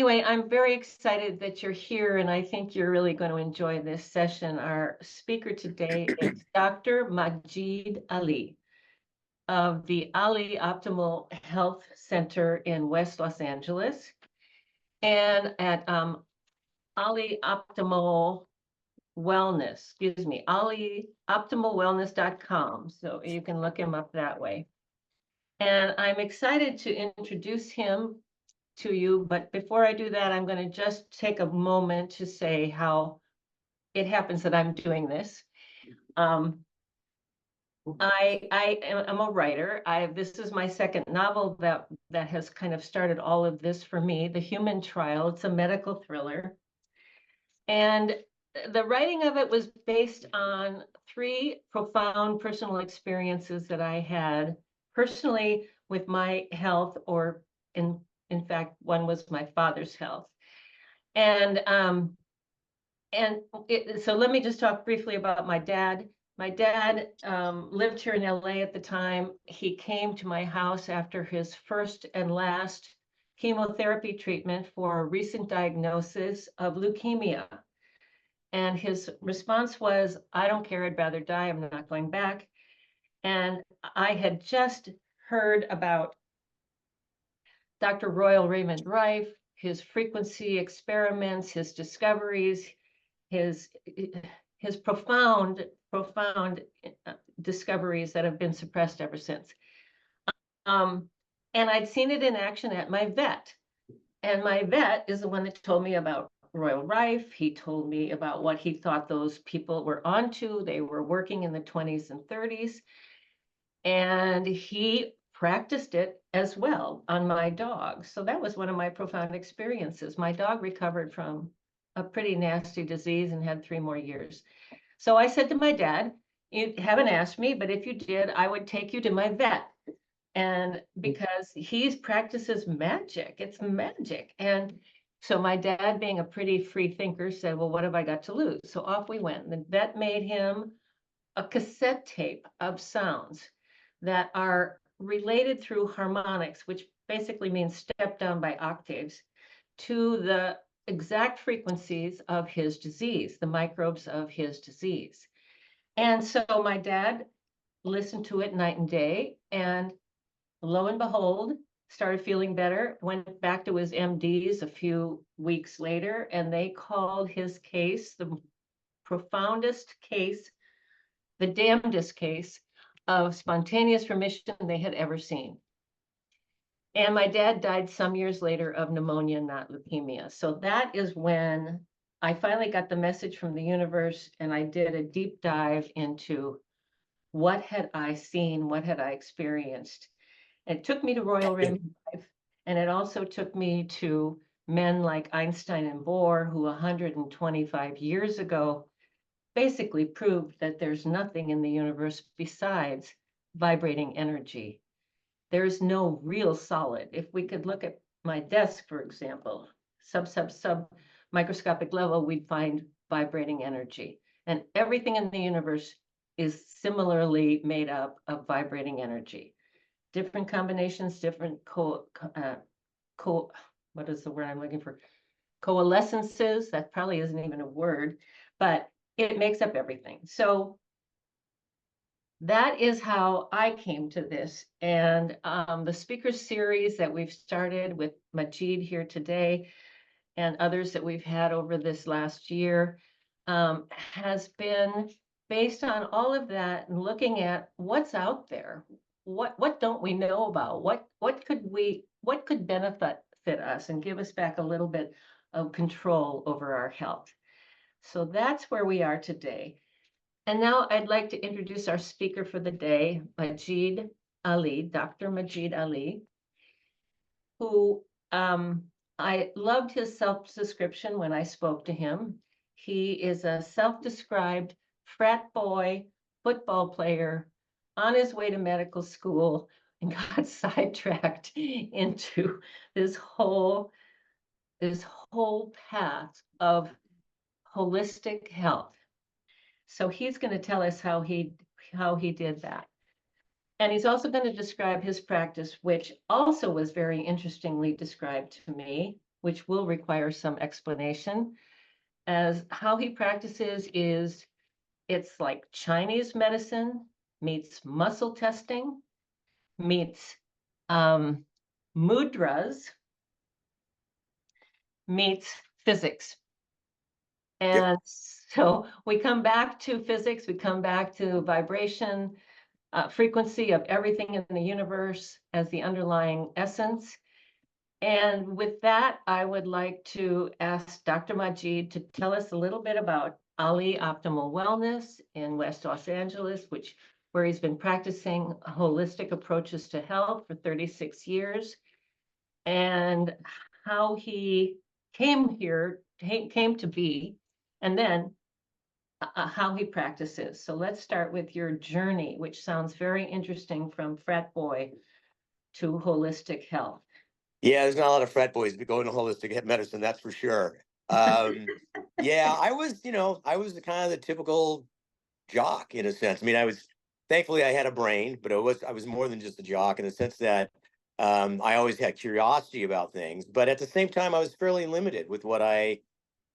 Anyway, I'm very excited that you're here, and I think you're really going to enjoy this session. Our speaker today is Dr. Majid Ali of the Ali Optimal Health Center in West Los Angeles, and at Ali Optimal Wellness, alioptimalwellness.com. So you can look him up that way. And I'm excited to introduce him to you, but before I do that, I'm going to just take a moment to say how it happens that I'm doing this. I'm a writer. This is my second novel that has kind of started all of this for me, The Human Trial. It's a medical thriller. And the writing of it was based on three profound personal experiences that I had personally with my health, or in fact, one was my father's health. And so let me just talk briefly about my dad. My dad lived here in L.A. at the time. He came to my house after his first and last chemotherapy treatment for a recent diagnosis of leukemia. And his response was, "I don't care, I'd rather die, I'm not going back." And I had just heard about Dr. Royal Raymond Rife, his frequency experiments, his discoveries, his profound discoveries that have been suppressed ever since. And I'd seen it in action at my vet. And my vet is the one that told me about Royal Rife. He told me about what he thought those people were onto. They were working in the 20s and 30s. And he practiced it as well on my dog. So that was one of my profound experiences. My dog recovered from a pretty nasty disease and had 3 more years. So I said to my dad, "You haven't asked me, but if you did, I would take you to my vet." And because he practices magic, it's magic. And so my dad, being a pretty free thinker, said, "Well, what have I got to lose?" So off we went. The vet made him a cassette tape of sounds that are related through harmonics, which basically means step down by octaves, to the exact frequencies of his disease, the microbes of his disease. And so my dad listened to it night and day, and lo and behold, started feeling better, went back to his MDs a few weeks later, and they called his case the profoundest case, the damnedest case of spontaneous remission they had ever seen. And my dad died some years later of pneumonia, not leukemia. So that is when I finally got the message from the universe, and I did a deep dive into what had I seen, what had I experienced. It took me to Royal Raymond Life, and it also took me to men like Einstein and Bohr, who 125 years ago basically proved that there's nothing in the universe besides vibrating energy. There's no real solid. If we could look at my desk, for example, sub microscopic level, we'd find vibrating energy. And everything in the universe is similarly made up of vibrating energy. Different combinations, different what is the word I'm looking for? Coalescences, that probably isn't even a word, but it makes up everything. So that is how I came to this. And the speaker series that we've started with Majid here today and others that we've had over this last year has been based on all of that and looking at what's out there. What don't we know about? What could benefit us and give us back a little bit of control over our health? So that's where we are today. And now I'd like to introduce our speaker for the day, Majid Ali, Dr. Majid Ali, who I loved his self-description when I spoke to him. He is a self-described frat boy, football player, on his way to medical school, and got sidetracked into this whole path of holistic health. So he's going to tell us how he did that. And he's also going to describe his practice, which also was very interestingly described to me which will require some explanation. As how he practices is, it's like Chinese medicine meets muscle testing, meets mudras, meets physics. And so we come back to physics, we come back to vibration, frequency of everything in the universe as the underlying essence. And with that, I would like to ask Dr. Majid to tell us a little bit about Ali Optimal Wellness in West Los Angeles, where he's been practicing holistic approaches to health for 36 years, and how he came to be, and then how he practices. So let's start with your journey, which sounds very interesting, from frat boy to holistic health. Yeah, there's not a lot of frat boys going to holistic medicine, that's for sure. Yeah, I was the kind of the typical jock in a sense. I mean, thankfully I had a brain, but I was more than just a jock in the sense that I always had curiosity about things, but at the same time, I was fairly limited with what I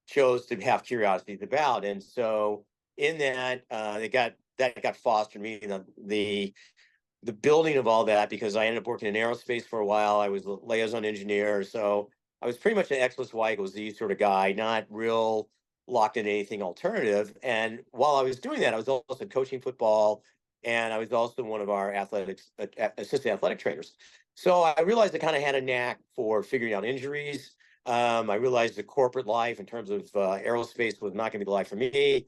chose to have curiosities about. And so in that, that got fostered me, the building of all that, because I ended up working in aerospace for a while. I was a liaison engineer. So I was pretty much an X plus Y equals Z sort of guy, not real locked into anything alternative. And while I was doing that, I was also coaching football, and I was also one of our assistant athletic trainers. So I realized I kind of had a knack for figuring out injuries. I realized the corporate life in terms of aerospace was not going to be the life for me.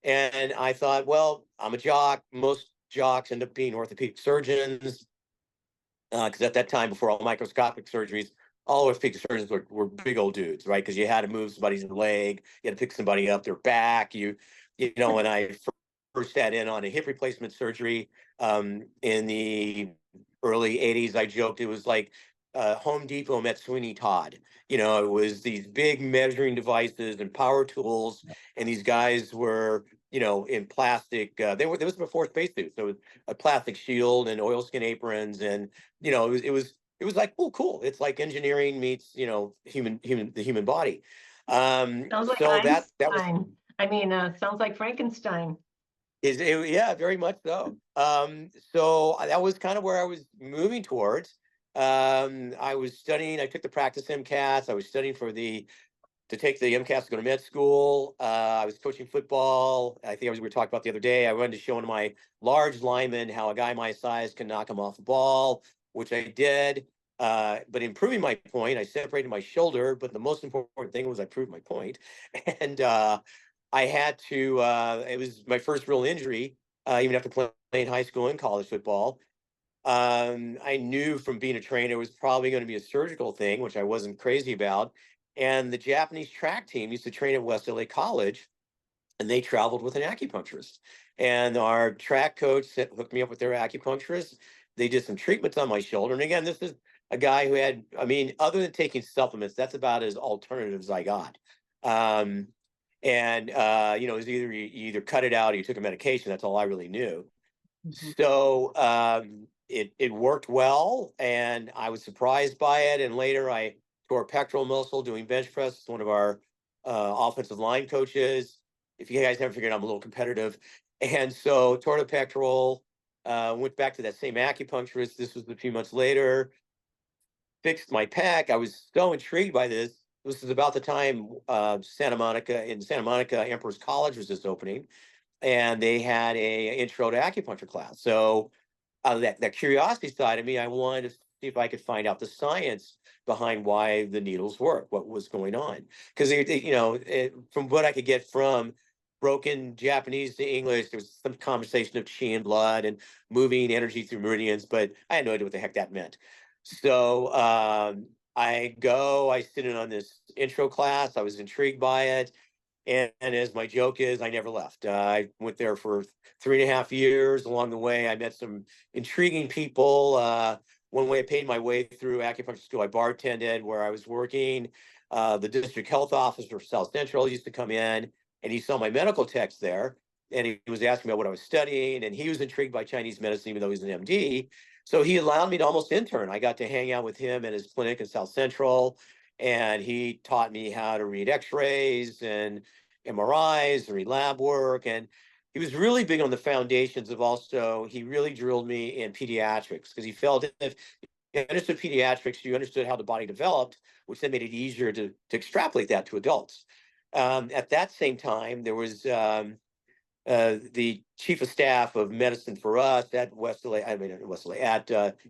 And I thought, well, I'm a jock. Most jocks end up being orthopedic surgeons, because at that time, before all microscopic surgeries, all orthopedic surgeons were big old dudes, right? Because you had to move somebody's leg, you had to pick somebody up their back. When I first sat in on a hip replacement surgery in the early 80s, I joked it was like Home Depot met Sweeney Todd. It was these big measuring devices and power tools, and these guys were, in plastic. There was before spacesuits, so it was a plastic shield and oilskin aprons, and it was like, oh, cool. It's like engineering meets, the human body. Sounds like So that was Einstein. I mean, sounds like Frankenstein. yeah, very much so. So that was kind of where I was moving towards. I was studying. I took the practice MCATs. I was studying to take the MCATs to go to med school. I was coaching football. I think we were talking about the other day. I wanted to show one of my large linemen how a guy my size can knock him off the ball, which I did. But in proving my point, I separated my shoulder. But the most important thing was I proved my point. And I had to, it was my first real injury, even after playing high school and college football. I knew from being a trainer it was probably going to be a surgical thing, which I wasn't crazy about. And the Japanese track team used to train at West LA College, and they traveled with an acupuncturist. And our track coach hooked me up with their acupuncturist. They did some treatments on my shoulder. And again, this is a guy who had, I mean, other than taking supplements, that's about as alternative as I got. It was either you either cut it out or you took a medication. That's all I really knew. Mm-hmm. So it worked well, and I was surprised by it. And later I tore a pectoral muscle doing bench press. One of our offensive line coaches. If you guys never figured out, I'm a little competitive. And so tore the pectoral, went back to that same acupuncturist. This was a few months later, fixed my pec. I was so intrigued by this. This was about the time Santa Monica Emperor's College was just opening, and they had a intro to acupuncture class. So that curiosity side of me, I wanted to see if I could find out the science behind why the needles work, what was going on. Because from what I could get from broken Japanese to English, there was some conversation of chi and blood and moving energy through meridians, but I had no idea what the heck that meant. So I sit in on this intro class. I was intrigued by it. And as my joke is, I never left. I went there for 3.5 years. Along the way, I met some intriguing people. One way I paid my way through acupuncture school, I bartended where I was working. The district health officer for South Central used to come in, and he saw my medical text there, and he was asking me about what I was studying, and he was intrigued by Chinese medicine, even though he's an MD. So he allowed me to almost intern. I got to hang out with him at his clinic in South Central. and he taught me how to read X-rays and MRIs and read lab work. And he was really big on the foundations of also, he really drilled me in pediatrics because he felt if you understood pediatrics, you understood how the body developed, which then made it easier to extrapolate that to adults. At that same time, there was the chief of staff of medicine for us at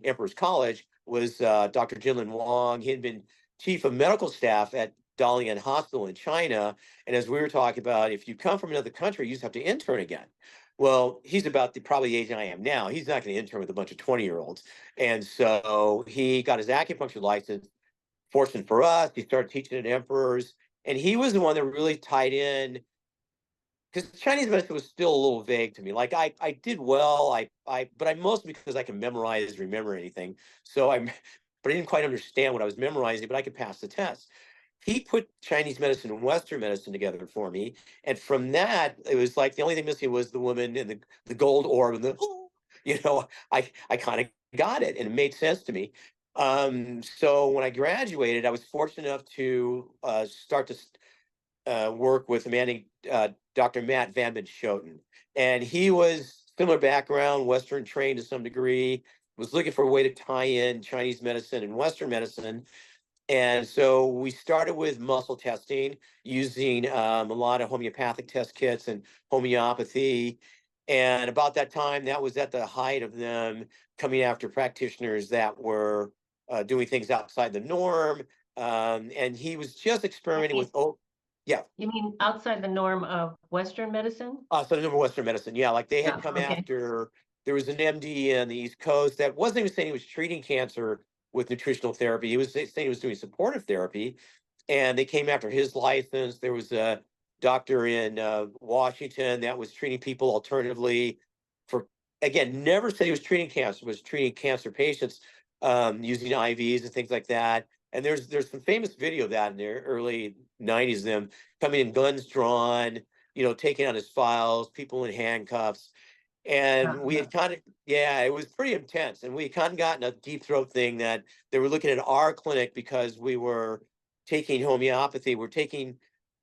Emperor's College was Dr. Jinlin Wang. He had been chief of medical staff at Dalian Hospital in China. And as we were talking about, if you come from another country, you just have to intern again. Well, he's about probably the age I am now. He's not going to intern with a bunch of 20-year-olds. And so he got his acupuncture license. Fortunate for us, he started teaching at Emperor's. And he was the one that really tied in, because Chinese medicine was still a little vague to me. Like I did well, but I mostly because I can remember anything. But I didn't quite understand what I was memorizing, but I could pass the test. He put Chinese medicine and Western medicine together for me, and from that, it was like the only thing missing was the woman and the gold orb and I kind of got it, and it made sense to me. So when I graduated, I was fortunate enough to start to work with a man named Dr. Matt Van Schoten. And he was similar background, Western trained to some degree, was looking for a way to tie in Chinese medicine and Western medicine. And so we started with muscle testing using a lot of homeopathic test kits and homeopathy. And about that time, that was at the height of them coming after practitioners that were doing things outside the norm. And he was just experimenting with, yeah. You mean outside the norm of Western medicine? So the number Western medicine, yeah, like they had Yeah, come okay. after. There was an MD on the East Coast that wasn't even saying he was treating cancer with nutritional therapy. He was saying he was doing supportive therapy, and they came after his license. There was a doctor in Washington that was treating people alternatively for, again, never said he was treating cancer, was treating cancer patients using IVs and things like that. And there's some famous video of that in the early 90s, them coming in guns drawn, taking out his files, people in handcuffs. And we had kind of, yeah, it was pretty intense. And we had kind of gotten a deep throat thing that they were looking at our clinic because we were taking homeopathy, we're taking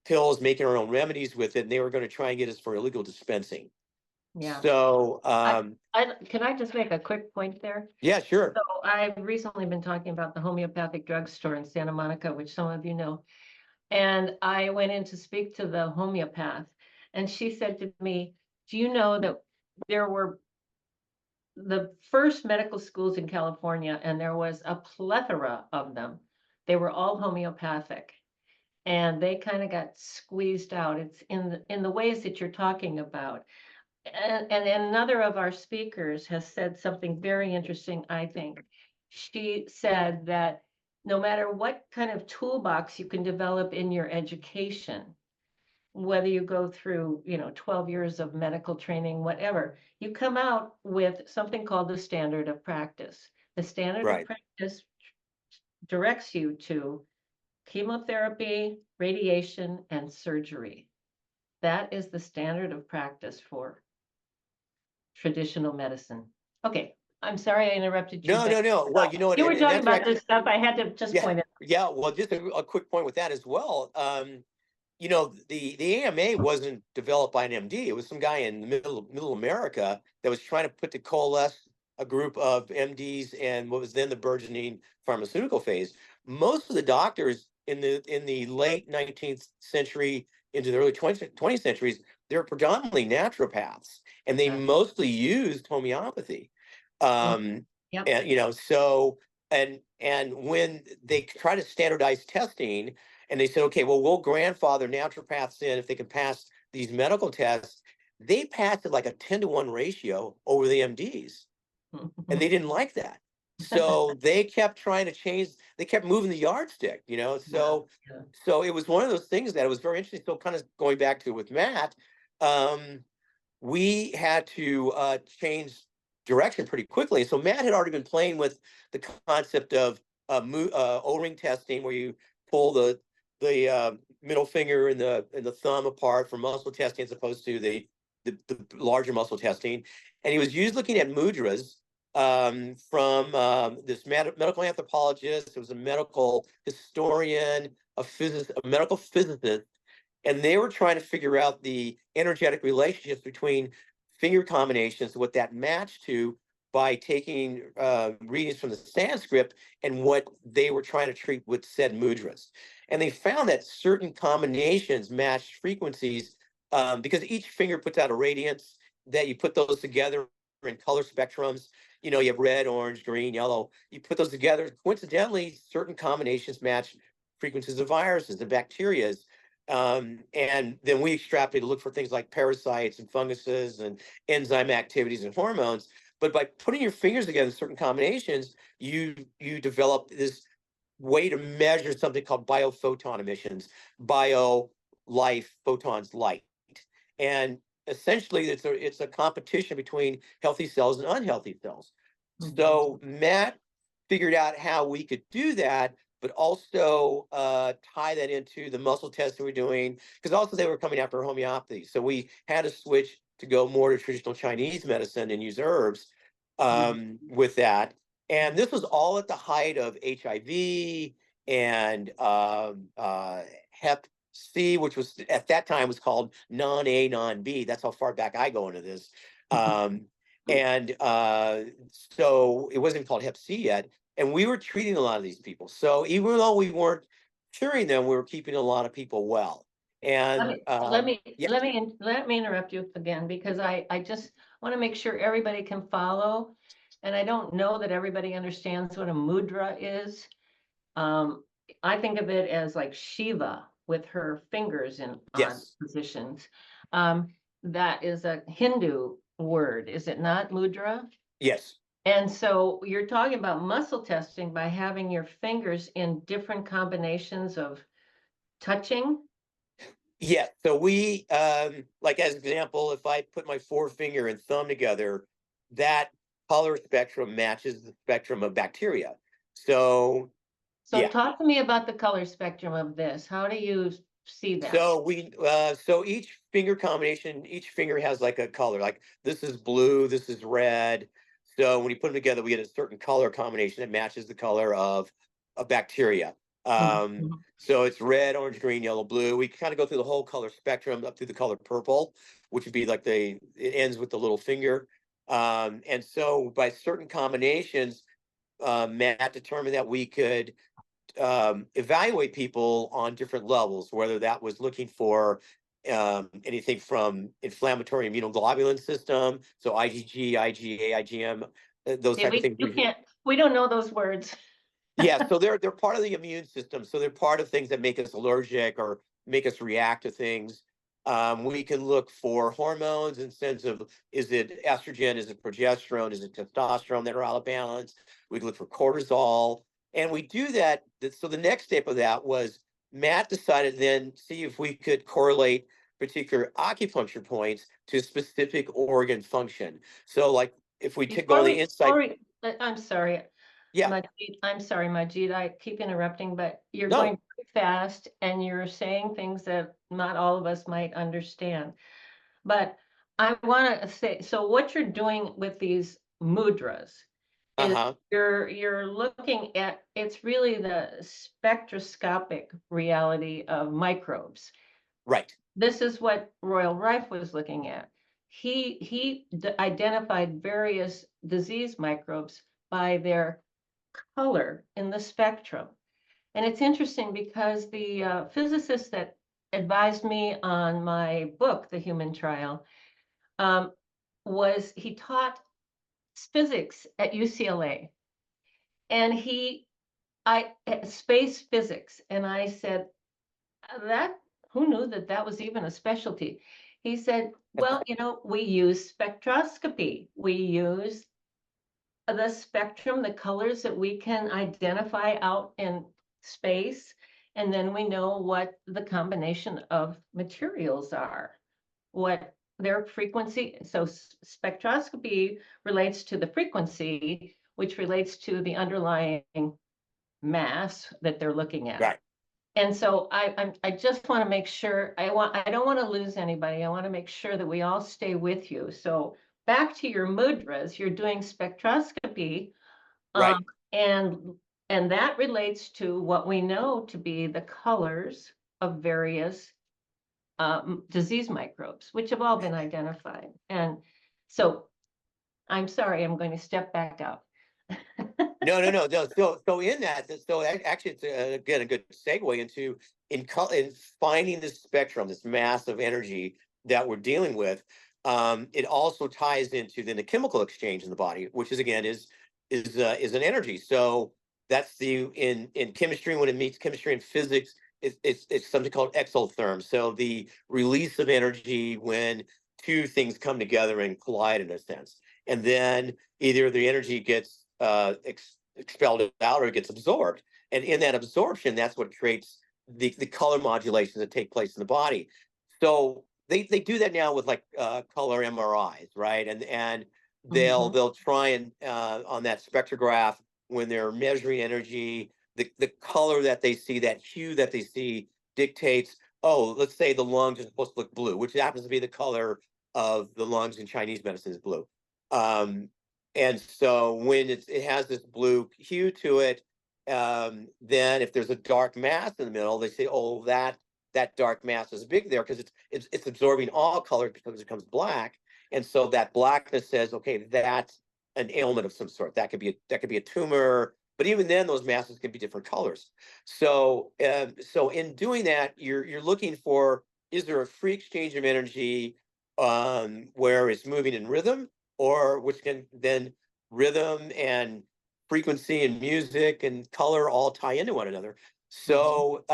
pills, making our own remedies with it, and they were going to try and get us for illegal dispensing. Yeah. So, can I just make a quick point there? yeah, sure. So I've recently been talking about the homeopathic drugstore in Santa Monica, which some of you know. And I went in to speak to the homeopath, and she said to me, do you know that there were the first medical schools in California, and there was a plethora of them. They were all homeopathic, and they kind of got squeezed out. It's in the ways that you're talking about. And another of our speakers has said something very interesting, I think. She said that no matter what kind of toolbox you can develop in your education, whether you go through, 12 years of medical training, whatever, you come out with something called the standard of practice. The standard of practice directs you to chemotherapy, radiation, and surgery. That is the standard of practice for traditional medicine. Okay, I'm sorry I interrupted you. No. Well, you were talking about this stuff. I had to just point it out. Yeah, well, just a quick point with that as well. The AMA wasn't developed by an MD. It was some guy in middle America that was trying to coalesce a group of MDs and what was then the burgeoning pharmaceutical phase. Most of the doctors in the late 19th century into the early 20th centuries, they were predominantly naturopaths, and they mostly used homeopathy. And so and when they try to standardize testing, and they said, okay, well, we'll grandfather naturopaths in if they can pass these medical tests. They passed it like a 10-to-1 ratio over the MDs, and they didn't like that. So they kept trying to change. They kept moving the yardstick, So it was one of those things that it was very interesting. So kind of going back to with Matt, we had to change direction pretty quickly. So Matt had already been playing with the concept of O-ring testing, where you pull the middle finger and the thumb apart for muscle testing as opposed to the larger muscle testing. And he was looking at mudras from this medical anthropologist. It was a medical historian, a medical physicist, and they were trying to figure out the energetic relationships between finger combinations, what that matched to by taking readings from the Sanskrit and what they were trying to treat with said mudras. And they found that certain combinations matched frequencies because each finger puts out a radiance that you put those together in color spectrums. You know, you have red, orange, green, yellow. You put those together. Coincidentally, certain combinations match frequencies of viruses and bacteria. And then we extrapolate to look for things like parasites and funguses and enzyme activities and hormones. But by putting your fingers together in certain combinations, you develop this way to measure something called biophoton emissions, bio life, photons light. And essentially it's a competition between healthy cells and unhealthy cells. So Matt figured out how we could do that, but also tie that into the muscle tests that we're doing, because also they were coming after homeopathy. So we had to switch to go more to traditional Chinese medicine and use herbs with that. And this was all at the height of HIV and Hep C, which was at that time was called non-A, non-B. That's how far back I go into this. And so it wasn't called Hep C yet. And we were treating a lot of these people. So even though we weren't curing them, we were keeping a lot of people well. And let me interrupt you again, because I just want to make sure everybody can follow. And I don't know that everybody understands what a mudra is. I think of it as like Shiva with her fingers in odd yes, positions. That is a Hindu word, is it not, mudra? yes. And so you're talking about muscle testing by having your fingers in different combinations of touching. Yeah, so we like as example, if I put my forefinger and thumb together, that color spectrum matches the spectrum of bacteria. So So yeah, talk to me about the color spectrum of this. How do you see that? so each finger combination, each finger has like a color. Like this is blue, this is red. So when you put them together, we get a certain color combination that matches the color of a bacteria. Um, Mhm. so it's red, orange, green, yellow, blue. We kind of go through the whole color spectrum up to the color purple, which would be like it ends with the little finger. And so by certain combinations, Matt determined that we could evaluate people on different levels, whether that was looking for anything from inflammatory immunoglobulin system, so IgG, IgA, IgM, those Okay, type of things. we don't know those words. Yeah, so they're part of the immune system. So they're part of things that make us allergic or make us react to things. We can look for hormones in sense of is it estrogen, is it progesterone, is it testosterone that are out of balance. We can look for cortisol, and we do that. So the next step of that was Matt decided then see if we could correlate particular acupuncture points to specific organ function. So like if we go on the inside, I'm sorry, yeah, Majid, I'm sorry, Majid, I keep interrupting, but you're going no, very fast and you're saying things that not all of us might understand. But I want to say, so what you're doing with these mudras is uh-huh, you're looking at, it's really the spectroscopic reality of microbes. right. This is what Royal Rife was looking at. He identified various disease microbes by their color in the spectrum. And it's interesting because the physicist that advised me on my book, The Human Trial, um, he taught physics at UCLA, and space physics, and I said, that who knew that that was even a specialty? He said, well, we use spectroscopy. We use the spectrum, the colors that we can identify out in space, and then we know what the combination of materials are, what their frequency. So spectroscopy relates to the frequency, which relates to the underlying mass that they're looking at. Right. And so I just want to make sure, I don't want to lose anybody. I want to make sure that we all stay with you. So back to your mudras, you're doing spectroscopy be. Right. And that relates to what we know to be the colors of various disease microbes, which have all been identified. And so I'm sorry, I'm going to step back out. No. So in that, actually, it's again a good segue into in finding this spectrum, this massive energy that we're dealing with. It also ties into then the chemical exchange in the body, which is again is an energy. So that's the in chemistry, when it meets chemistry and physics, it's something called exotherm. So the release of energy when two things come together and collide in a sense, and then either the energy gets expelled out or it gets absorbed. And in that absorption, that's what creates the color modulations that take place in the body. So they do that now with like color MRIs, right? And they'll try and on that spectrograph, when they're measuring energy, the color that they see, that hue that they see dictates, oh, let's say the lungs are supposed to look blue, which happens to be the color of the lungs in Chinese medicine is blue. And so when it has this blue hue to it, then if there's a dark mass in the middle, they say, oh, that dark mass is big there because it's absorbing all colors because it becomes black. And so that blackness says, okay, that's an ailment of some sort. That could be a tumor, but even then, those masses can be different colors. So so in doing that, you're looking for, is there a free exchange of energy where it's moving in rhythm, or which can then rhythm and frequency and music and color all tie into one another. So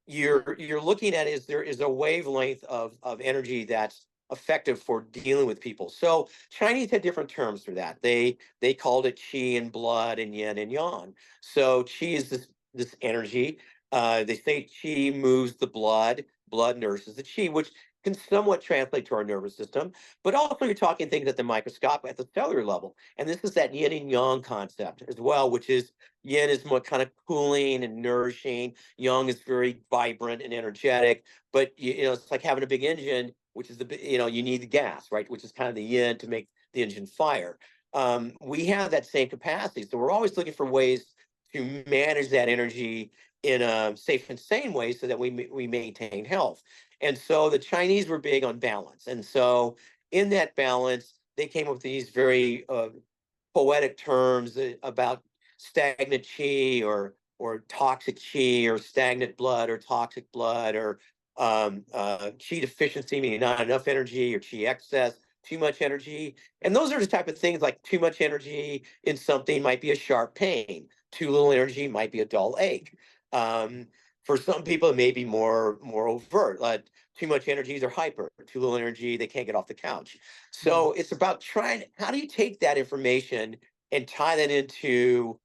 you're looking at, is there is a wavelength of energy that's effective for dealing with people. So Chinese had different terms for that. They called it qi and blood and yin and yang. So qi is this energy. They say qi moves the blood nourishes the qi, which can somewhat translate to our nervous system. But also, you're talking things at the microscopic, at the cellular level. And this is that yin and yang concept as well, which is yin is more kind of cooling and nourishing. Yang is very vibrant and energetic. But you know, it's like having a big engine, which is you need the gas, right? Which is kind of the yin to make the engine fire. We have that same capacity, so we're always looking for ways to manage that energy in a safe and sane way, so that we maintain health. And so the Chinese were big on balance. And so in that balance, they came up with these very poetic terms about stagnant qi or toxic qi, or stagnant blood or toxic blood, or qi deficiency, meaning not enough energy, or qi excess, too much energy. And those are the type of things, like too much energy in something might be a sharp pain. Too little energy might be a dull ache. For some people, it may be more overt. Like too much energy, they're hyper. Too little energy, they can't get off the couch. So it's about trying. How do you take that information and tie that into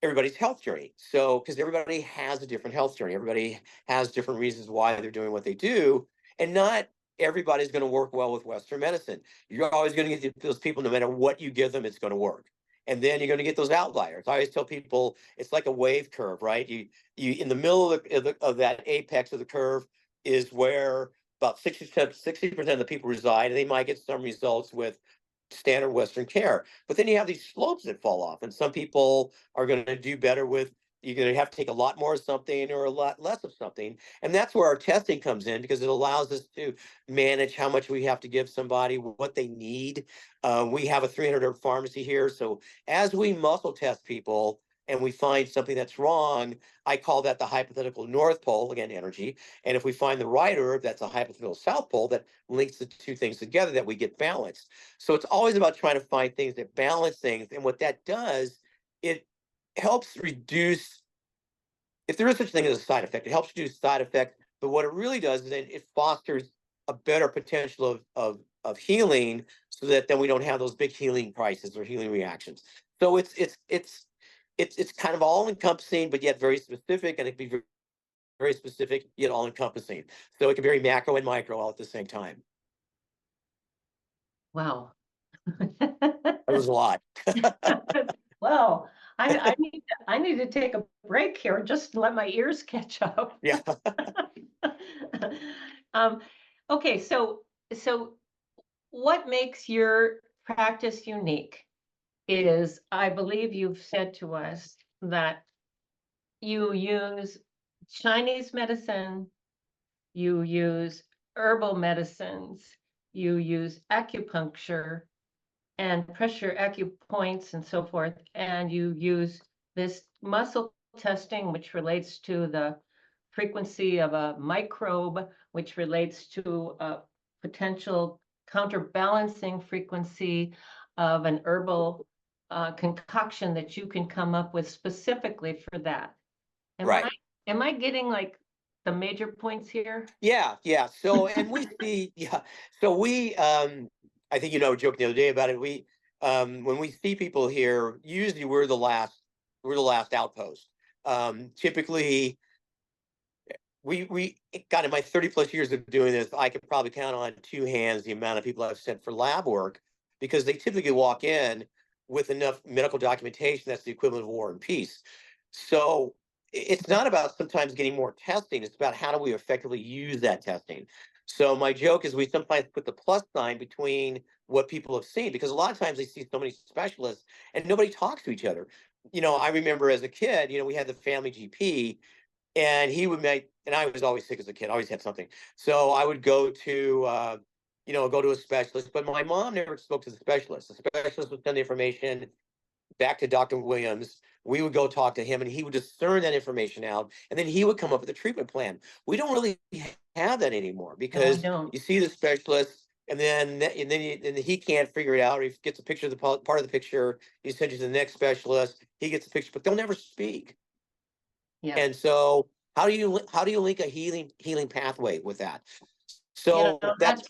everybody's health journey? So, because everybody has a different health journey, everybody has different reasons why they're doing what they do, and not everybody's going to work well with Western medicine. You're always going to get those people, no matter what you give them, it's going to work. And then you're going to get those outliers. I always tell people it's like a wave curve, right? You in the middle of that apex of the curve is where about 60% of the people reside, and they might get some results with standard Western care. But then you have these slopes that fall off, and some people are going to do better with, you're going to have to take a lot more of something or a lot less of something. And that's where our testing comes in, because it allows us to manage how much we have to give somebody, what they need. We have a 300 pharmacy here. So as we muscle test people and we find something that's wrong, I call that the hypothetical North Pole, again, energy. And if we find the right herb, that's a hypothetical South Pole that links the two things together, that we get balanced. So it's always about trying to find things that balance things. And what that does, it helps reduce, if there is such a thing as a side effect, it helps reduce side effect. But what it really does is that it fosters a better potential of healing, so that then we don't have those big healing crises or healing reactions. So it's kind of all encompassing, but yet very specific, and it can be very, very specific yet all encompassing. So it can be very macro and micro all at the same time. Wow. It was a lot. Well, I need to take a break here, just to let my ears catch up. Yeah. Okay, so what makes your practice unique? is, I believe you've said to us that you use Chinese medicine, you use herbal medicines, you use acupuncture and pressure acupoints and so forth, and you use this muscle testing, which relates to the frequency of a microbe, which relates to a potential counterbalancing frequency of an herbal concoction that you can come up with specifically for that. Am I Right. am I getting like the major points here? Yeah, yeah. So, and we see, yeah. So I think, joked the other day about it. When we see people here, usually we're the last outpost. Typically, we got in my 30 plus years of doing this, I could probably count on two hands the amount of people I've sent for lab work because they typically walk in with enough medical documentation that's the equivalent of war and peace. So it's not about sometimes getting more testing, it's about how do we effectively use that testing. So my joke is we sometimes put the plus sign between what people have seen because a lot of times they see so many specialists and nobody talks to each other. I remember as a kid, we had the family GP and he would make, and I was always sick as a kid, always had something. So I would go to a specialist, but my mom never spoke to the specialist. The specialist would send the information back to Dr. Williams. We would go talk to him and he would discern that information out. And then he would come up with a treatment plan. We don't really have that anymore No, we because don't. you see the specialist and then he can't figure it out. Or he gets a picture of the part of the picture. He sends you to the next specialist. He gets a picture, but they'll never speak. Yeah. And so how do you link a healing pathway with that? You know, So that's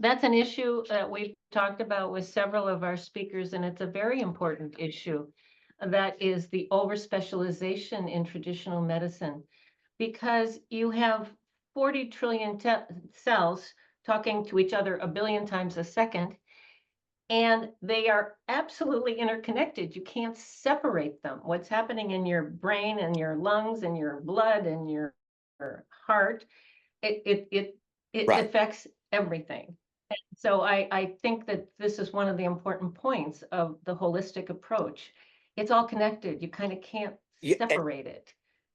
that's an issue that we've talked about with several of our speakers, and it's a very important issue. That is the overspecialization in traditional medicine, because you have 40 trillion cells talking to each other a billion times a second, and they are absolutely interconnected. You can't separate them. What's happening in your brain and your lungs and your blood and your heart, it it it it right. affects everything. So I think that this is one of the important points of the holistic approach. It's all connected. You kind of can't Yeah, separate it,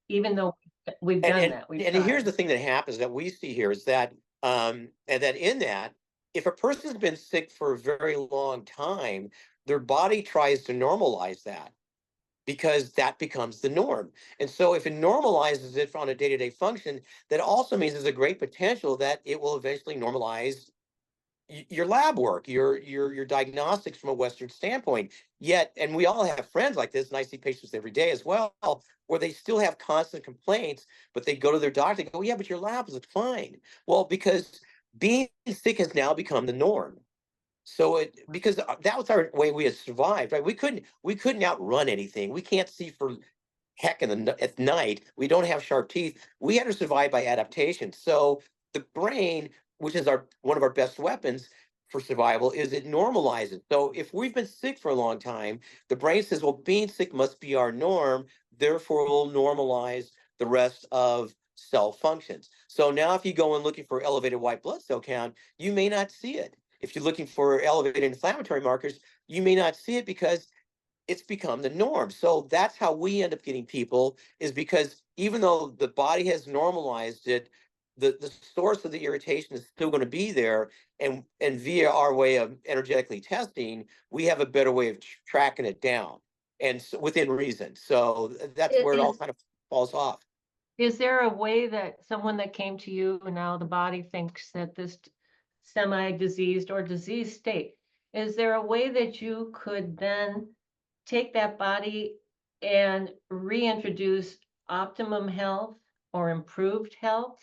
even though we've and done and that. We've and here's tried. the thing that happens that we see here is that and that in that if a person's been sick for a very long time, their body tries to normalize that because that becomes the norm. And so if it normalizes it on a day-to-day function, that also means there's a great potential that it will eventually normalize your lab work, your diagnostics from a Western standpoint. Yet, and we all have friends like this, and I see patients every day as well, where they still have constant complaints, but they go to their doctor, they go, yeah, but your labs look fine. Well, because being sick has now become the norm. So because that was our way we had survived, right? We couldn't outrun anything. We can't see for heck at night. We don't have sharp teeth. We had to survive by adaptation. So the brain, which is our one of our best weapons for survival, is it normalizes. So if we've been sick for a long time, the brain says, well, being sick must be our norm. Therefore, we'll normalize the rest of cell functions. So now if you go and looking for elevated white blood cell count, you may not see it. If you're looking for elevated inflammatory markers, you may not see it because it's become the norm. So that's how we end up getting people is because even though the body has normalized it, the source of the irritation is still going to be there. And via our way of energetically testing, we have a better way of tracking it down and within reason. So that's where it all Is kind of falls off. is there a way that someone that came to you and now the body thinks that this semi-diseased or diseased state, is there a way that you could then take that body and reintroduce optimum health or improved health?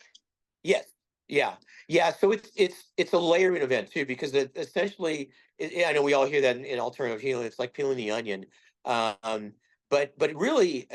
Yes. Yeah. Yeah. So it's a layering event too, because essentially, I know we all hear that in alternative healing. It's like peeling the onion. Um, but really,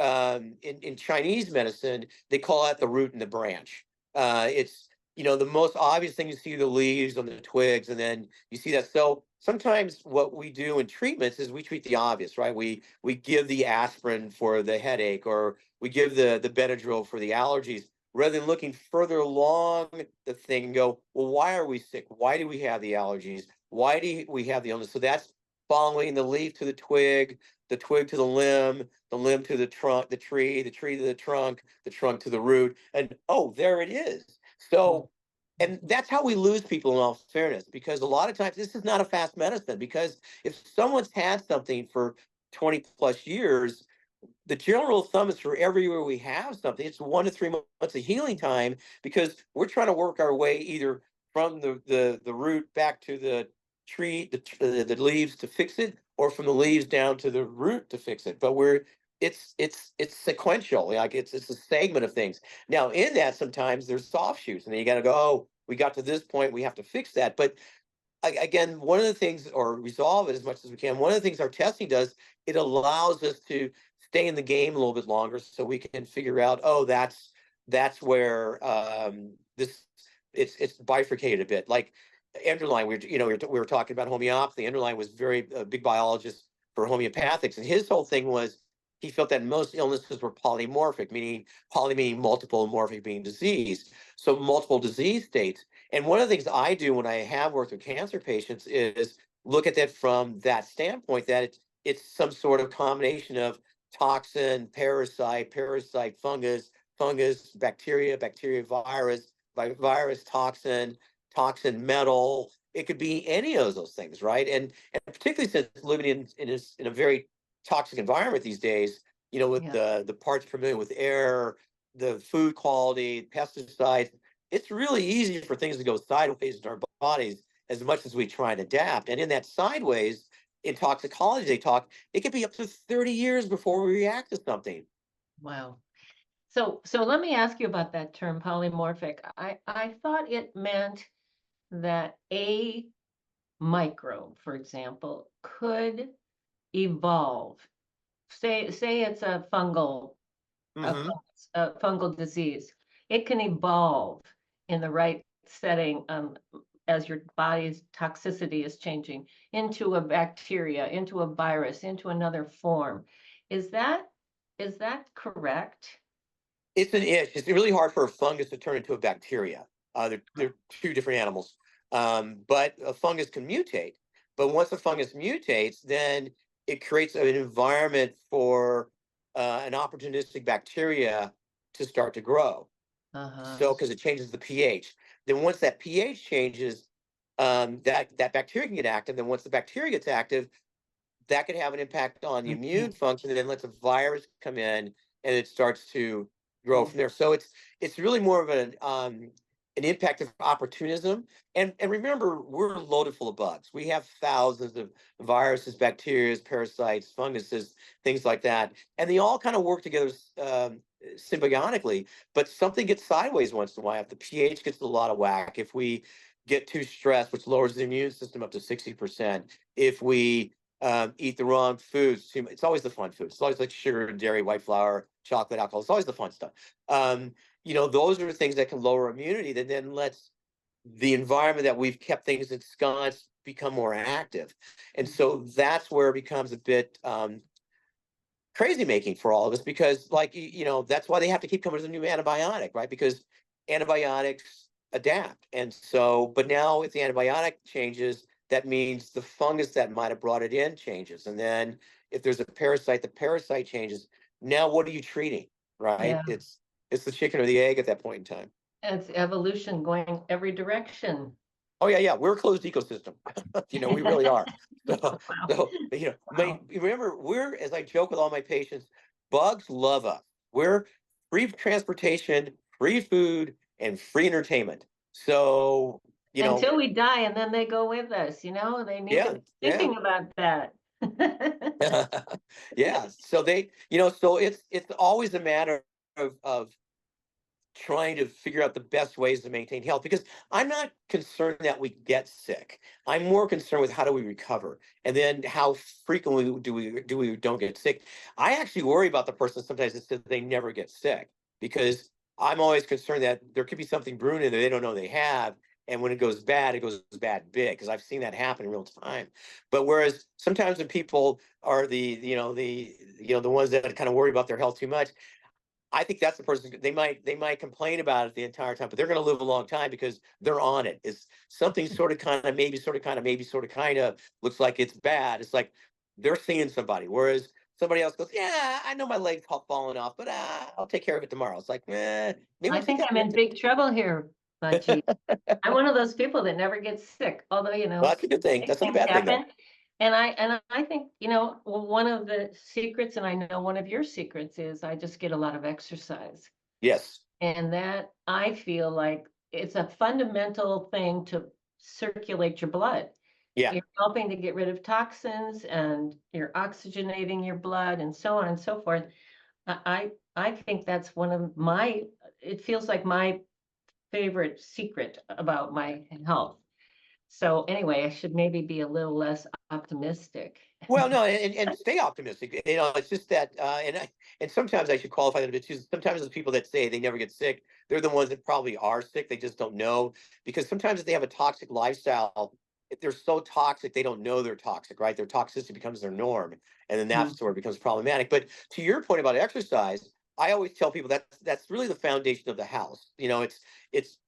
in Chinese medicine, they call that the root and the branch. It's the most obvious thing you see the leaves on the twigs, and then you see that. So sometimes what we do in treatments is we treat the obvious, right? We give the aspirin for the headache, or we give the Benadryl for the allergies rather than looking further along the thing and go, well, why are we sick? Why do we have the allergies? Why do we have the illness? So that's following the leaf to the twig to the limb to the trunk, the tree to the trunk to the root, and oh, there it is. So, and that's how we lose people in all fairness, because a lot of times this is not a fast medicine, because if someone's had something for 20 plus years, the general rule of thumb is for everywhere we have something, it's 1 to 3 months of healing time, because we're trying to work our way either from the root back to the tree, the leaves to fix it, or from the leaves down to the root to fix it. But it's sequential, like it's a segment of things. Now in that, sometimes there's offshoots, and then you got to go, oh, we got to this point, we have to fix that. But again, one of the things, or resolve it as much as we can, one of the things our testing does, it allows us to stay in the game a little bit longer, so we can figure out, oh, that's where this it's bifurcated a bit. Like Enderlein, we were talking about homeopathy. Enderlein was very a big biologist for homeopathics, and his whole thing was he felt that most illnesses were polymorphic, meaning poly meaning multiple, morphic being disease. So multiple disease states. And one of the things I do when I have worked with cancer patients is look at that from that standpoint, that it's some sort of combination of toxin, parasite, fungus, bacteria, virus, toxin, metal. It could be any of those things, right? And particularly since living in a very toxic environment these days, with the parts per million with air, the food quality, pesticides, it's really easy for things to go sideways in our bodies as much as we try and adapt. And in that sideways, in toxicology, it could be up to 30 years before we react to something. Wow. So let me ask you about that term polymorphic. I thought it meant that a microbe, for example, could evolve. Say it's a fungal Mm-hmm. a fungal disease. It can evolve in the right setting, as your body's toxicity is changing, into a bacteria, into a virus, into another form. Is that correct? It's an ish. It's really hard for a fungus to turn into a bacteria. They're two different animals. But a fungus can mutate. But once a fungus mutates, then it creates an environment for an opportunistic bacteria to start to grow. So, because it changes the pH. Then once that pH changes, that bacteria can get active. Then once the bacteria gets active, that could have an impact on the immune function, and then lets a virus come in, and it starts to grow from there. So it's really more of an impact of opportunism. And remember, we're loaded full of bugs. We have thousands of viruses, bacteria, parasites, funguses, things like that, and they all kind of work together symbiotically. But something gets sideways once in a while. If the pH gets a lot of whack, if we get too stressed, which lowers the immune system up to 60%, if we eat the wrong foods. It's always the fun foods. It's always like sugar, dairy, white flour, chocolate, alcohol. It's always the fun stuff. Those are the things that can lower immunity, that then lets the environment that we've kept things ensconced become more active. And so that's where it becomes a bit crazy making for all of us, because that's why they have to keep coming with a new antibiotic, right? Because antibiotics adapt. And so, but now if the antibiotic changes, that means the fungus that might have brought it in changes. And then if there's a parasite, the parasite changes. Now, what are you treating, right? Yeah. It's the chicken or the egg at that point in time. It's evolution going every direction. Oh yeah. We're a closed ecosystem. We really are. So, Wow. Wow. remember, as I joke with all my patients, bugs love us. We're free transportation, free food, and free entertainment. So, Until we die, and then they go with us, they need to be yeah. thinking about that. Yeah. So so it's always a matter of trying to figure out the best ways to maintain health, because I'm not concerned that we get sick. I'm more concerned with how do we recover, and then how frequently do we don't get sick. I actually worry about the person sometimes that says they never get sick, because I'm always concerned that there could be something brewing in there they don't know they have, and when it goes bad big, because I've seen that happen in real time. But whereas sometimes when people are the ones that kind of worry about their health too much, I think that's the person they might complain about it the entire time, but they're going to live a long time because they're on it. It's something sort of kind of maybe sort of kind of maybe sort of kind of looks like it's bad. It's like they're seeing somebody, whereas somebody else goes, yeah, I know my leg's falling off, but I'll take care of it tomorrow. It's like, maybe I I'll take think care I'm of in it. big trouble here, Majid. I'm one of those people that never gets sick, although, Well, that's a good thing. That's not a things bad thing, though. happen. And I think, one of the secrets, and I know one of your secrets is I just get a lot of exercise. Yes. And that I feel like it's a fundamental thing to circulate your blood. Yeah. You're helping to get rid of toxins and you're oxygenating your blood and so on and so forth. I think that's one of it feels like my favorite secret about my health. So anyway, I should maybe be a little less optimistic. Well, no, and stay optimistic. It's just that, and sometimes I should qualify that a bit too. Sometimes the people that say they never get sick, they're the ones that probably are sick. They just don't know because sometimes if they have a toxic lifestyle, if they're so toxic, they don't know they're toxic, right? Their toxicity becomes their norm, and then Mm. that's where it becomes problematic. But to your point about exercise, I always tell people that that's really the foundation of the house. It's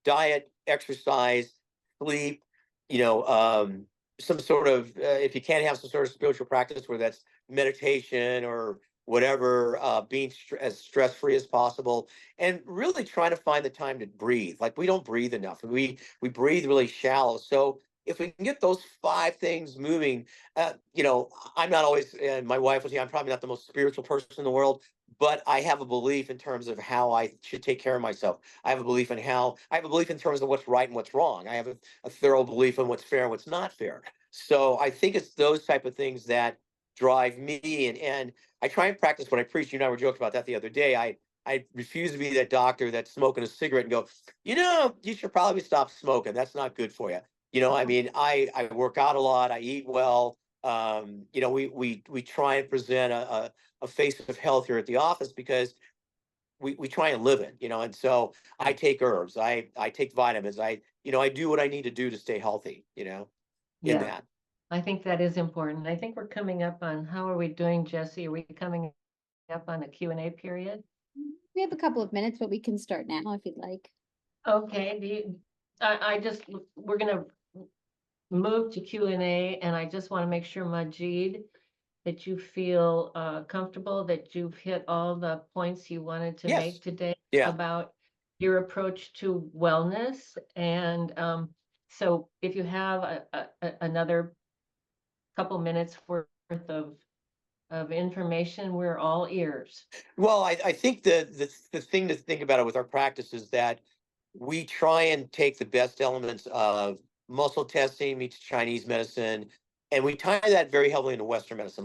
diet, exercise, sleep. You know, some sort of if you can't have some sort of spiritual practice, where that's meditation or whatever, being as stress-free as possible, and really trying to find the time to breathe. Like we don't breathe enough. We breathe really shallow. So if we can get those 5 things moving, I'm not always, and my wife was, I'm probably not the most spiritual person in the world, but I have a belief in terms of how I should take care of myself. I have a belief in terms of what's right and what's wrong. I have a thorough belief in what's fair and what's not fair. So I think it's those type of things that drive me, and I try and practice what I preach. You and I were joking about that the other day. I refuse to be that doctor that's smoking a cigarette and go, you should probably stop smoking. That's not good for you. I mean, I work out a lot. I eat well. We try and present a face of health here at the office because we try and live it, and so I take herbs, I take vitamins, I do what I need to do to stay healthy, in Yeah, that. I think that is important. I think we're coming up on, how are we doing, Jesse? Are we coming up on a Q&A period? We have a couple of minutes, but we can start now if you'd like. Okay, we're gonna move to Q&A, and I just want to make sure, Majid, that you feel comfortable, that you've hit all the points you wanted to Yes. make today Yeah. about your approach to wellness. And so if you have another couple minutes worth of information, we're all ears. Well, I think the thing to think about it with our practice is that we try and take the best elements of muscle testing meets Chinese medicine, and we tie that very heavily into Western medicine.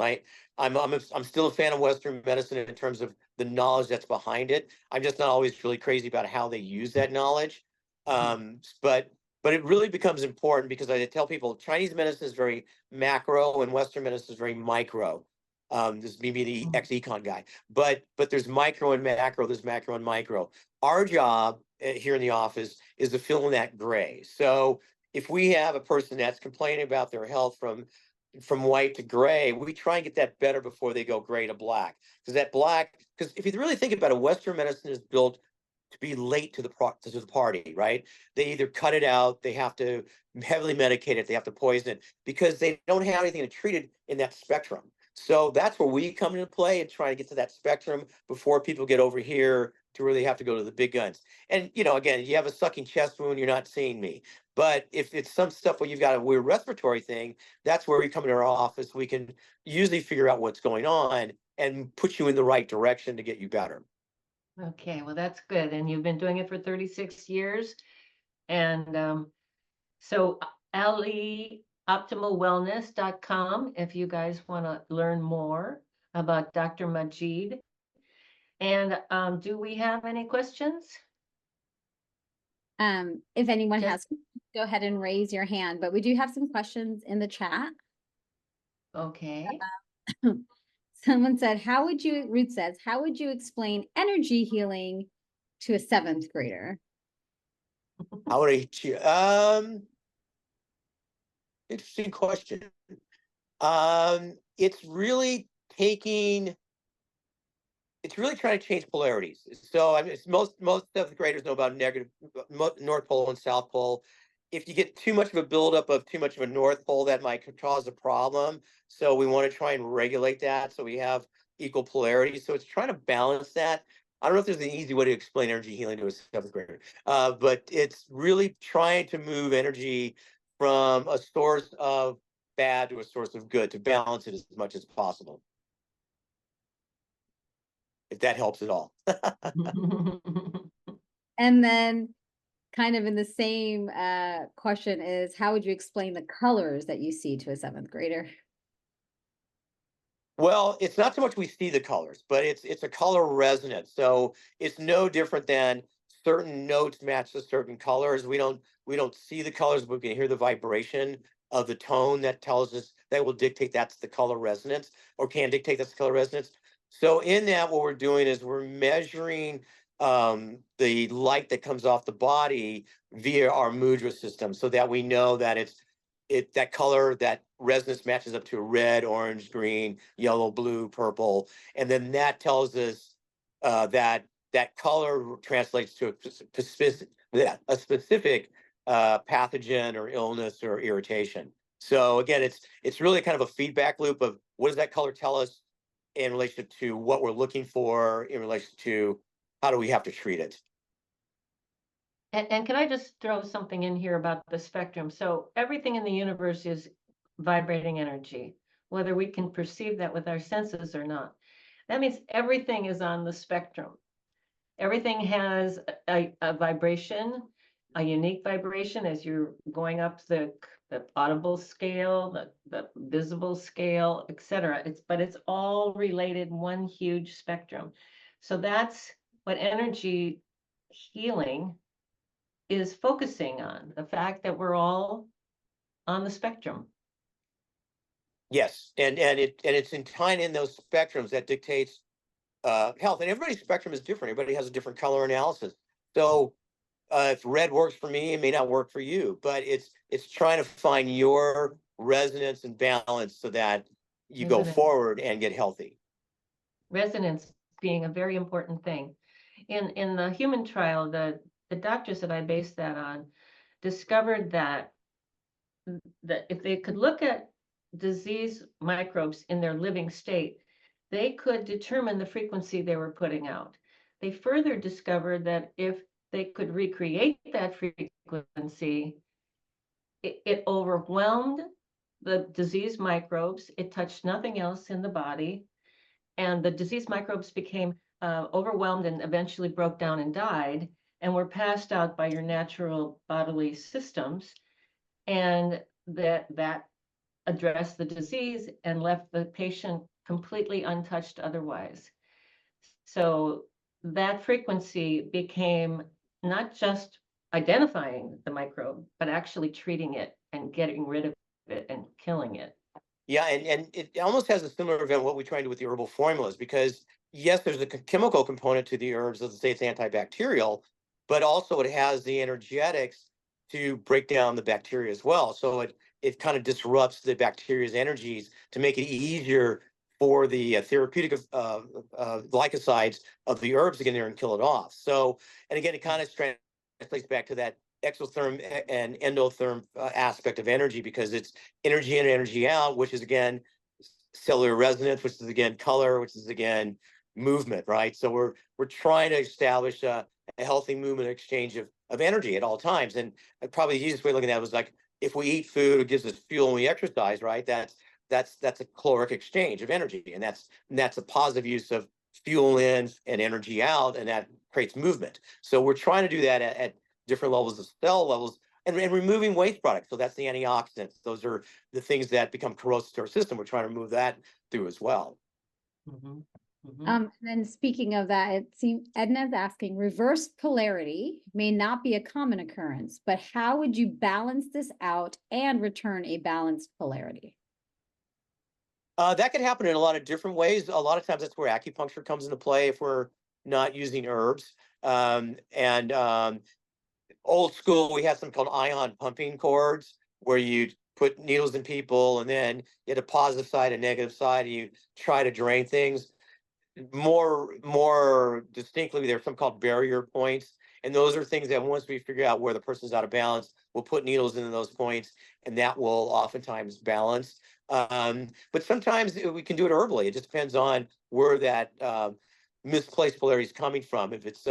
I'm still a fan of Western medicine in terms of the knowledge that's behind it. I'm just not always really crazy about how they use that knowledge. But it really becomes important because I tell people Chinese medicine is very macro and Western medicine is very micro. This is maybe the ex-econ guy, but there's micro and macro. There's macro and micro. Our job here in the office is to fill in that gray. So if we have a person that's complaining about their health from white to gray, we try and get that better before they go gray to black. Because if you really think about it, Western medicine is built to be late to the party, right? They either cut it out, they have to heavily medicate it, they have to poison it because they don't have anything to treat it in that spectrum. So that's where we come into play and try to get to that spectrum before people get over here to really have to go to the big guns. And again, you have a sucking chest wound, you're not seeing me. But if it's some stuff where you've got a weird respiratory thing, that's where we come into our office. We can usually figure out what's going on and put you in the right direction to get you better. Okay, well, that's good. And you've been doing it for 36 years. And so optimalwellness.com if you guys want to learn more about Dr. Majid. And do we have any questions? If anyone Just- has, go ahead and raise your hand, but we do have some questions in the chat. Okay. Someone said, Ruth says, how would you explain energy healing to a 7th grader? How would interesting question. It's really taking it's really trying to change polarities. So I mean, most seventh graders know about negative North Pole and South Pole. If you get too much of a buildup of too much of a North Pole, that might cause a problem. So we want to try and regulate that so we have equal polarity. So it's trying to balance that. I don't know if there's an easy way to explain energy healing to a seventh grader, but it's really trying to move energy from a source of bad to a source of good to balance it as much as possible. If that helps at all. And then kind of in the same question is, how would you explain the colors that you see to a seventh grader? Well, it's not so much we see the colors, but it's a color resonance. So it's no different than certain notes match to certain colors. We don't see the colors, but we can hear the vibration of the tone that tells us that will dictate that's the color resonance, or can dictate that's the color resonance. So in that, what we're doing is we're measuring the light that comes off the body via our mudra system, so that we know that that color, that resonance matches up to a red, orange, green, yellow, blue, purple, and then that tells us that that color translates to a specific pathogen or illness or irritation. So again, it's really kind of a feedback loop of what does that color tell us in relation to what we're looking for, in relation to how do we have to treat it. And can I just throw something in here about the spectrum? So everything in the universe is vibrating energy, whether we can perceive that with our senses or not. That means everything is on the spectrum. Everything has a vibration, a unique vibration as you're going up the audible scale, the visible scale, etc. But it's all related in one huge spectrum. So that's what energy healing is focusing on, the fact that we're all on the spectrum. Yes, and it's in tying in those spectrums that dictates health. And everybody's spectrum is different. Everybody has a different color analysis. So if red works for me, it may not work for you. But it's trying to find your resonance and balance so that you go forward and get healthy. Resonance being a very important thing. In the human trial, the doctors that I based that on discovered that if they could look at disease microbes in their living state, they could determine the frequency they were putting out. They further discovered that if they could recreate that frequency, it overwhelmed the disease microbes. It touched nothing else in the body. And the disease microbes became overwhelmed and eventually broke down and died and were passed out by your natural bodily systems. And that addressed the disease and left the patient completely untouched otherwise. So that frequency became not just identifying the microbe, but actually treating it and getting rid of it and killing it. Yeah, and it almost has a similar event what we try to do with the herbal formulas, because yes, there's a chemical component to the herbs. Let's say it's antibacterial, but also it has the energetics to break down the bacteria as well. So it kind of disrupts the bacteria's energies to make it easier for the therapeutic glycosides of the herbs to get in there and kill it off. So, and again, it kind of translates back to that exotherm and endotherm aspect of energy, because it's energy in, energy out, which is again cellular resonance, which is again color, which is again movement, right? So we're trying to establish a healthy movement exchange of energy at all times. And probably the easiest way of looking at it was like, if we eat food, it gives us fuel, and we exercise, right? That's a caloric exchange of energy, and that's a positive use of fuel in and energy out, and that creates movement. So we're trying to do that at different levels of cell levels, and removing waste products. So that's the antioxidants. Those are the things that become corrosive to our system. We're trying to remove that through as well. Mm-hmm. Mm-hmm. Then speaking of that, it seems Edna's asking, reverse polarity may not be a common occurrence, but how would you balance this out and return a balanced polarity? That could happen in a lot of different ways. A lot of times that's where acupuncture comes into play if we're not using herbs. Old school, we had something called ion pumping cords, where you put needles in people and then you had a positive side, a negative side, and you try to drain things. more distinctly, there's some called barrier points. And those are things that once we figure out where the person's out of balance, we'll put needles into those points, and that will oftentimes balance. But sometimes we can do it herbally. It just depends on where that misplaced polarity is coming from. If it's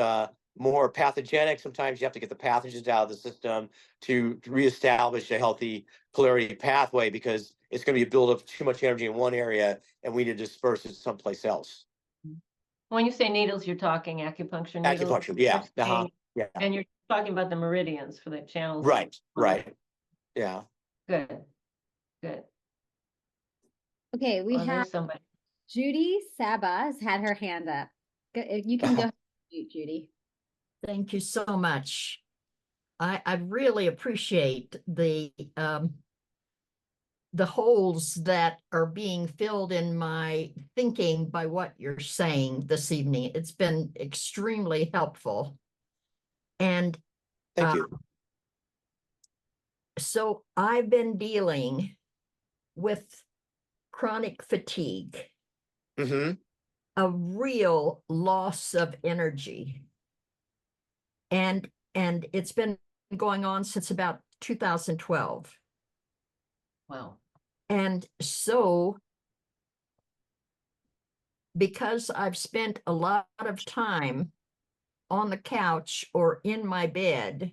more pathogenic, sometimes you have to get the pathogens out of the system to reestablish a healthy polarity pathway, because it's going to be a buildup of too much energy in one area, and we need to disperse it someplace else. When you say needles, you're talking acupuncture needles? Acupuncture, yeah. Yeah. And you're talking about the meridians for the channels? Right, right. Yeah. Good, good. Okay, we Well, have there's somebody. Judy Saba has had her hand up. You can go ahead, Judy. Thank you so much. I really appreciate the holes that are being filled in my thinking by what you're saying this evening. It's been extremely helpful. And Thank you. so I've been dealing with chronic fatigue, Mm-hmm. a real loss of energy. And it's been going on since about 2012. Wow. And so, because I've spent a lot of time on the couch or in my bed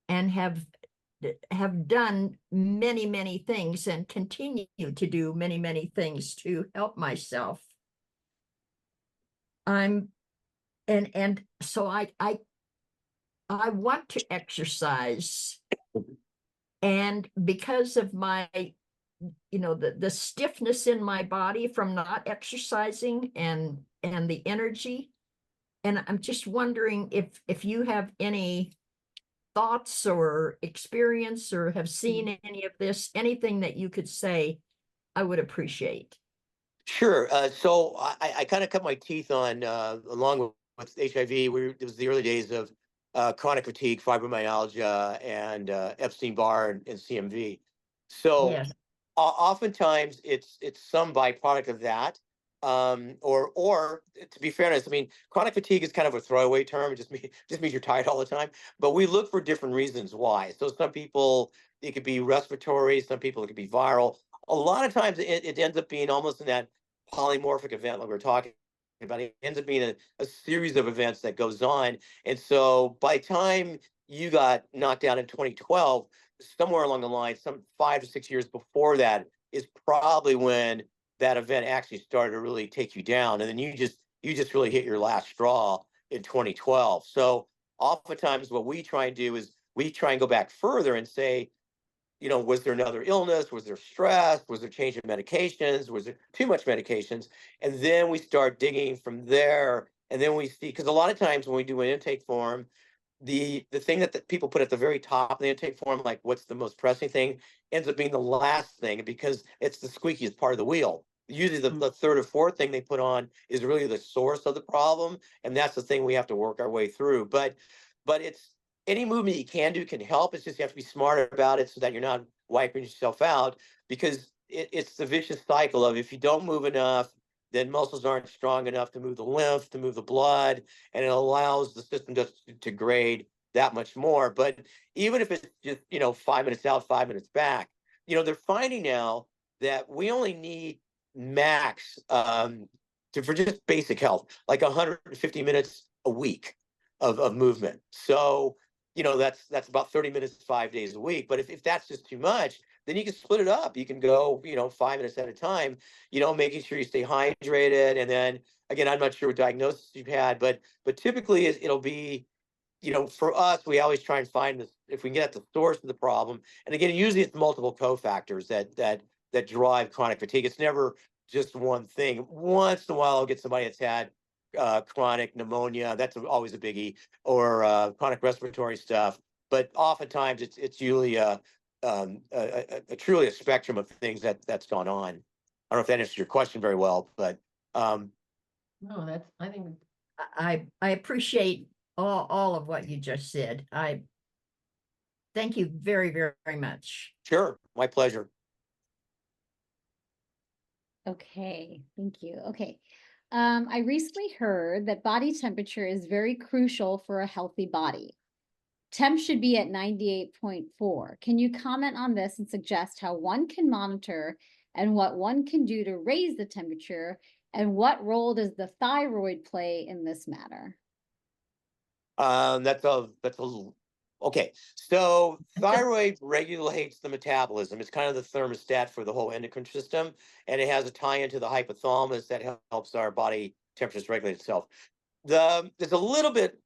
and have done many things and continue to do many things to help myself, so I want to exercise, and because of my the stiffness in my body from not exercising and the energy, and I'm just wondering if you have any thoughts or experience or have seen any of this, anything that you could say, I would appreciate. Sure. So I kind of cut my teeth on, along with HIV, it was the early days of chronic fatigue, fibromyalgia, and Epstein-Barr and CMV. So Yes. oftentimes it's some byproduct of that. Or to be fairness, I mean, chronic fatigue is kind of a throwaway term. It just means you're tired all the time. But we look for different reasons why. So some people, it could be respiratory. Some people, it could be viral. A lot of times it ends up being almost in that polymorphic event like we're talking about. It ends up being a series of events that goes on. And so by the time you got knocked out in 2012, somewhere along the line, some 5 to 6 years before that is probably when that event actually started to really take you down. And then you just really hit your last straw in 2012. So oftentimes what we try and do is we try and go back further and say, was there another illness? Was there stress? Was there change in medications? Was there too much medications? And then we start digging from there. And then we see, because a lot of times when we do an intake form, the thing that people put at the very top of the intake form, like what's the most pressing thing, ends up being the last thing, because it's the squeakiest part of the wheel. Usually the third or fourth thing they put on is really the source of the problem. And that's the thing we have to work our way through. But it's, any movement you can do can help. It's just you have to be smarter about it so that you're not wiping yourself out, because it's the vicious cycle of, if you don't move enough, then muscles aren't strong enough to move the lymph, to move the blood, and it allows the system just to degrade that much more. But even if it's just, 5 minutes out, 5 minutes back, they're finding now that we only need max for just basic health, like 150 minutes a week of movement. So, that's about 30 minutes, 5 days a week. But if that's just too much, then you can split it up. You can go, 5 minutes at a time, making sure you stay hydrated. And then again, I'm not sure what diagnosis you've had, but typically it'll be, for us, we always try and find this, if we can get at the source of the problem. And again, usually it's multiple cofactors that drive chronic fatigue. It's never just one thing. Once in a while, I'll get somebody that's had chronic pneumonia. That's always a biggie, or chronic respiratory stuff. But oftentimes it's usually truly a spectrum of things that's gone on. I don't know if that answers your question very well, but No, I think. I appreciate all of what you just said. I thank you very much. Sure, my pleasure. Okay, thank you. Okay. I recently heard that body temperature is very crucial for a healthy body. Temp should be at 98.4. Can you comment on this and suggest how one can monitor and what one can do to raise the temperature? And what role does the thyroid play in this matter? Okay. So thyroid regulates the metabolism. It's kind of the thermostat for the whole endocrine system, and it has a tie into the hypothalamus that helps our body temperatures regulate itself. There's a little bit.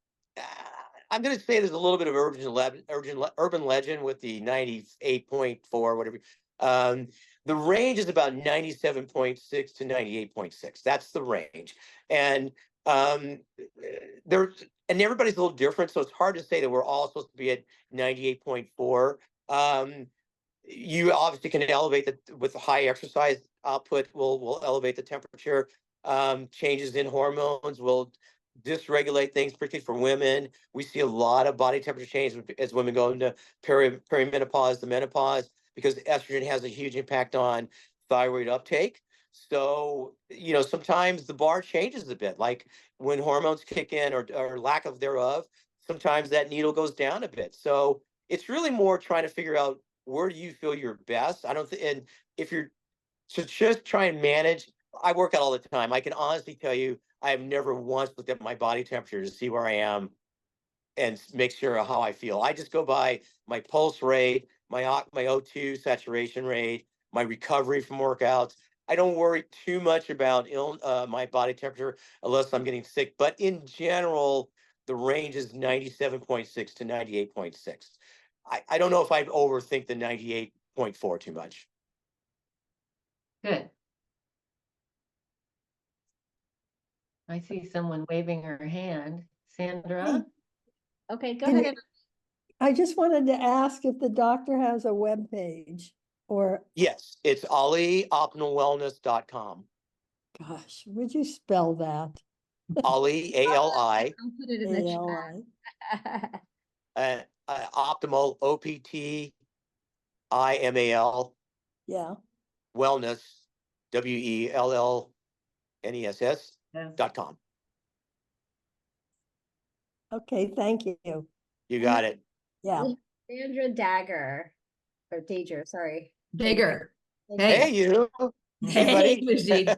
I'm going to say there's a little bit of urban legend with the 98.4, whatever. The range is about 97.6 to 98.6. That's the range, and and everybody's a little different, so it's hard to say that we're all supposed to be at 98.4. You obviously can elevate with the high exercise output will elevate the temperature. Changes in hormones will dysregulate things, particularly for women. We see a lot of body temperature change as women go into perimenopause to menopause, because estrogen has a huge impact on thyroid uptake. So, sometimes the bar changes a bit, like when hormones kick in or lack of thereof, sometimes that needle goes down a bit. So it's really more trying to figure out, where do you feel your best? I don't think, and if you're to just try and manage, I work out all the time. I can honestly tell you, I have never once looked at my body temperature to see where I am and make sure how I feel. I just go by my pulse rate, my O2 saturation rate, my recovery from workouts. I don't worry too much about my body temperature unless I'm getting sick. But in general, the range is 97.6 to 98.6. I don't know if I'd overthink the 98.4 too much. Good. I see someone waving her hand. Sandra? Okay, go Can ahead. you- I just wanted to ask if the doctor has a web page or, Yes, it's alioptimalwellness.com. gosh, would you spell that? Ali, A-L-I, I'll put it in the ALI. chat. optimal, OPTIMAL, Yeah, wellness, WELLNESS.com. okay, thank you. You got it. Yeah, Sandra Dagger, or Dager, sorry. Bigger. Thank Hey, you. you. Hey, buddy. Majid.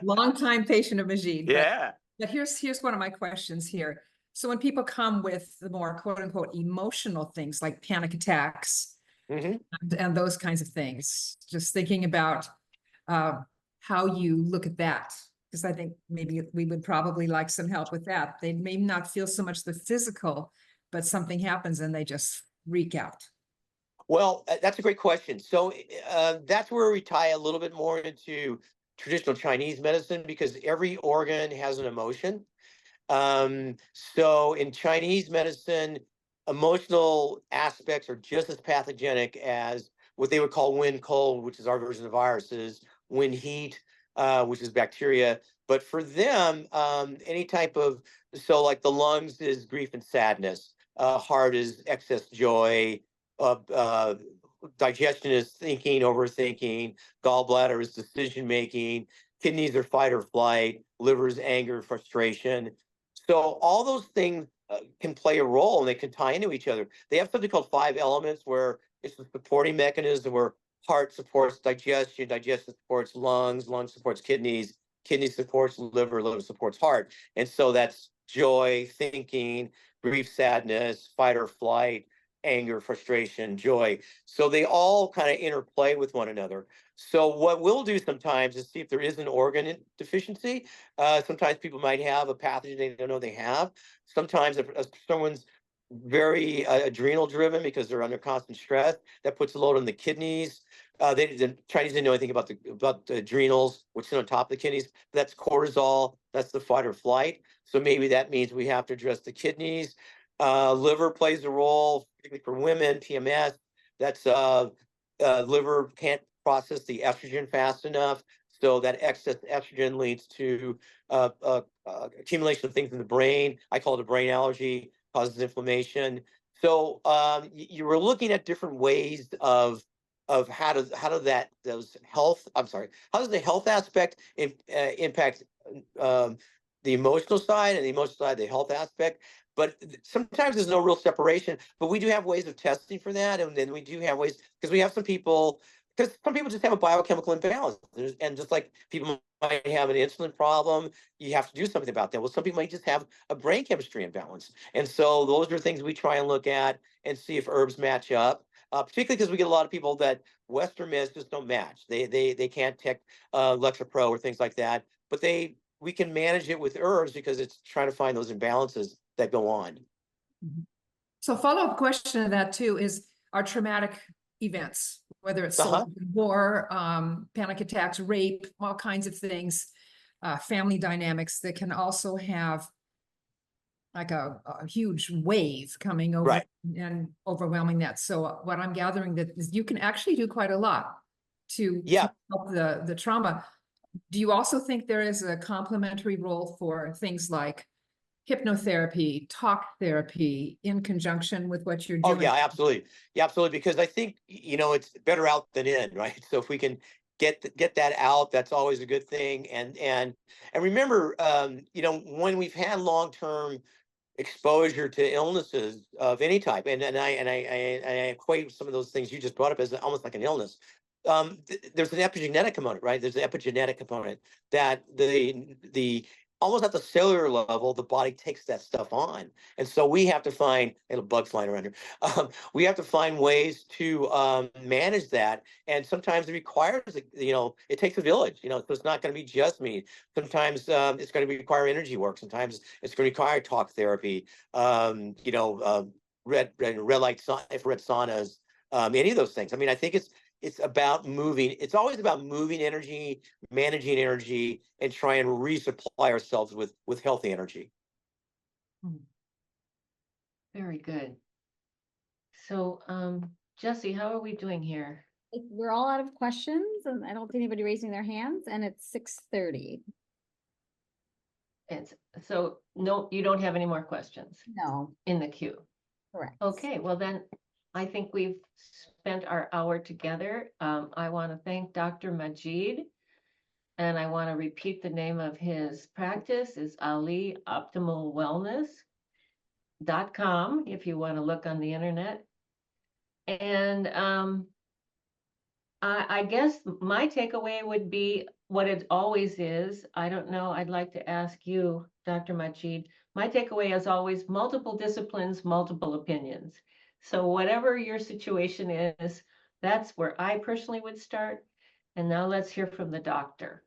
Longtime patient of Majid. Yeah. But here's one of my questions here. So when people come with the more quote unquote emotional things like panic attacks Mhm. and those kinds of things, just thinking about how you look at that, because I think maybe we would probably like some help with that. They may not feel so much the physical, but something happens and they just freak out. Well, that's a great question. So that's where we tie a little bit more into traditional Chinese medicine, because every organ has an emotion. So in Chinese medicine, emotional aspects are just as pathogenic as what they would call wind cold, which is our version of viruses, wind heat, which is bacteria. But for them, any type of, so like the lungs is grief and sadness, heart is excess joy, digestion is thinking, overthinking, gallbladder is decision making, kidneys are fight or flight, liver is anger, frustration. So all those things can play a role, and they can tie into each other. They have something called 5 elements, where it's the supporting mechanism, where heart supports digestion, digestion supports lungs, lungs supports kidneys, kidney supports liver, liver supports heart. And so that's joy, thinking, grief, sadness, fight or flight, anger, frustration, joy. So they all kind of interplay with one another. So what we'll do sometimes is see if there is an organ deficiency. Sometimes people might have a pathogen they don't know they have. Sometimes if someone's very adrenal driven because they're under constant stress, that puts a load on the kidneys. The Chinese didn't know anything about the adrenals, which sit on top of the kidneys. That's cortisol. That's the fight or flight. So maybe that means we have to address the kidneys. Liver plays a role, particularly for women, PMS. That's liver can't process the estrogen fast enough. So that excess estrogen leads to accumulation of things in the brain. I call it a brain allergy, causes inflammation. So you were looking at different ways of how does that those health, I'm sorry, how does the health aspect impact the emotional side, and the emotional side the health aspect. But sometimes there's no real separation, but we do have ways of testing for that. And then we do have ways, because we have some people, because some people just have a biochemical imbalance. And just like people might have an insulin problem, you have to do something about that. Well, some people might just have a brain chemistry imbalance. And so those are things we try and look at and see if herbs match up. Particularly because we get a lot of people that Western meds just don't match. They can't take Lexapro or things like that, but we can manage it with herbs because it's trying to find those imbalances that go on. So follow-up question to that too is our traumatic events, whether it's war, panic attacks, rape, all kinds of things, family dynamics that can also have like a huge wave coming over and overwhelming that. So what I'm gathering that is you can actually do quite a lot to help the trauma. Do you also think there is a complementary role for things like hypnotherapy, talk therapy in conjunction with what you're doing? Oh, yeah, absolutely. Yeah, absolutely. Because I think, it's better out than in, right? So if we can get that out, that's always a good thing. And remember, when we've had long-term exposure to illnesses of any type, and I equate some of those things you just brought up as almost like an illness. There's an epigenetic component, right? There's an epigenetic component that the almost at the cellular level, the body takes that stuff on. And so we have to find, and a bug flying around here, we have to find ways to manage that. And sometimes it requires, it takes a village, so it's not going to be just me. Sometimes it's going to require energy work. Sometimes it's going to require talk therapy, red light, infrared saunas, any of those things. I mean, I think it's about moving. It's always about moving energy, managing energy, and trying to resupply ourselves with healthy energy. Very good. So, Jesse, how are we doing here? We're all out of questions, and I don't see anybody raising their hands, and it's 6:30. And so, no, you don't have any more questions No, in the queue. correct. Okay, well then, I think we've spent our hour together. I want to thank Dr. Majid, and I want to repeat the name of his practice is Ali Optimal Wellness.com if you want to look on the internet. And I guess my takeaway would be what it always is. I don't know. I'd like to ask you, Dr. Majid. My takeaway is always multiple disciplines, multiple opinions. So whatever your situation is, that's where I personally would start. And now let's hear from the doctor.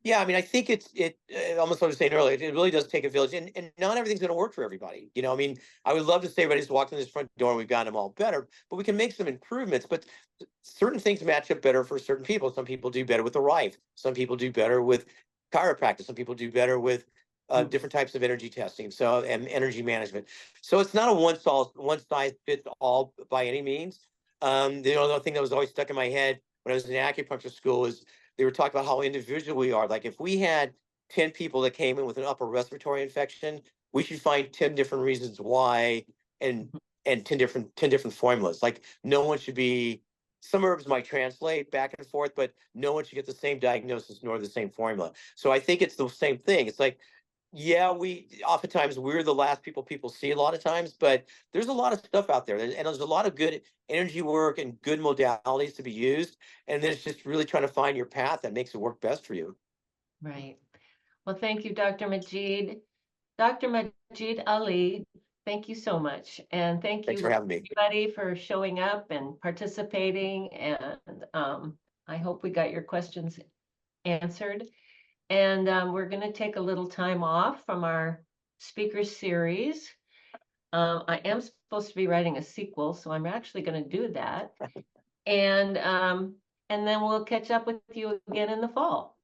Yeah, I mean, I think it almost what I was saying earlier, it really does take a village, and not everything's going to work for everybody. I mean, I would love to say everybody just walked in this front door and we've got them all better, but we can make some improvements. But certain things match up better for certain people. Some people do better with the Rife. Some people do better with chiropractic. Some people do better with different types of energy testing, and energy management. So it's not a one size fits all by any means. The other thing that was always stuck in my head when I was in acupuncture school is they were talking about how individual we are. Like if we had 10 people that came in with an upper respiratory infection, we should find 10 different reasons why and 10 different formulas. Like no one should be, some herbs might translate back and forth, but no one should get the same diagnosis nor the same formula. So I think it's the same thing. It's like, yeah, oftentimes we're the last people see a lot of times, but there's a lot of stuff out there, and there's a lot of good energy work and good modalities to be used. And then it's just really trying to find your path that makes it work best for you. Right. Well, thank you, Dr. Majid. Dr. Majid Ali, thank you so much. And Thanks for having me. Everybody for showing up and participating. And I hope we got your questions answered. And we're going to take a little time off from our speaker series. I am supposed to be writing a sequel, so I'm actually going to do that. And then we'll catch up with you again in the fall.